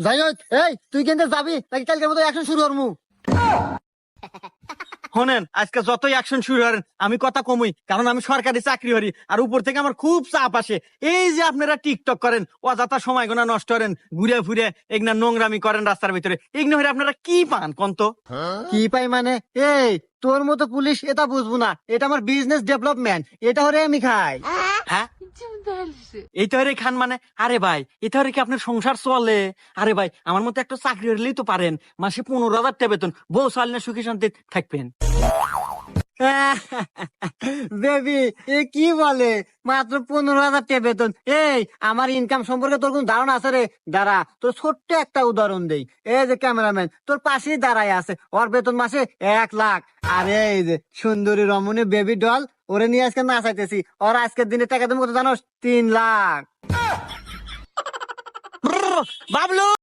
যাই হোক, এই তুই কিন্তু যাবি নাকি কালকের মতো অ্যাকশন শুরু করমু? শোনেন, আজকে যতই অ্যাকশন শুরু করেন আমি কথা কমই, কারণ আমি সরকারি চাকরি করি আর উপর থেকে আমার খুব চাপ আসে। এই যে আপনারা টিকটক করেন, অযথা সময় গোনা নষ্ট করেন, ঘুরে ফিরে এগনা নোংরামি করেন রাস্তার ভিতরে, এগনা হয়ে আপনারা কি পান কন্ত? কি পাই মানে? এই তোর মতো পুলিশ এটা বুঝবো না, এটা আমার বিজনেস ডেভেলপমেন্ট, এটা হরে আমি খাই। হ্যাঁ, এই তো খান মানে? আরে ভাই, এটা কি আপনার সংসার চলে? আরে ভাই, আমার মতো একটা চাকরি হলেই তো পারেন, মাসে 15,000 টাকা বেতন, বউ চাল না সুখী শান্তি থাকবেন। বেবি, এ কি বলে? মাত্র 15,000 টাকা বেতন? এই আমার ইনকাম সম্পর্কে তোর কোন ধারণা আছে রে? দাঁড়া, তোর ছোট্ট একটা উদাহরণ দেই। এই যে ক্যামেরাম্যান তোর পাশেই দাঁড়ায় আছে, ওর বেতন মাসে 1 লাখ। আর এই যে সুন্দরী রমণী বেবি ডল, ওরে নিয়ে আজকে নাচাইতেছি, ওর আজকের দিনে টাকা তুমি কত জানোস? 3 লাখ। বাবলু।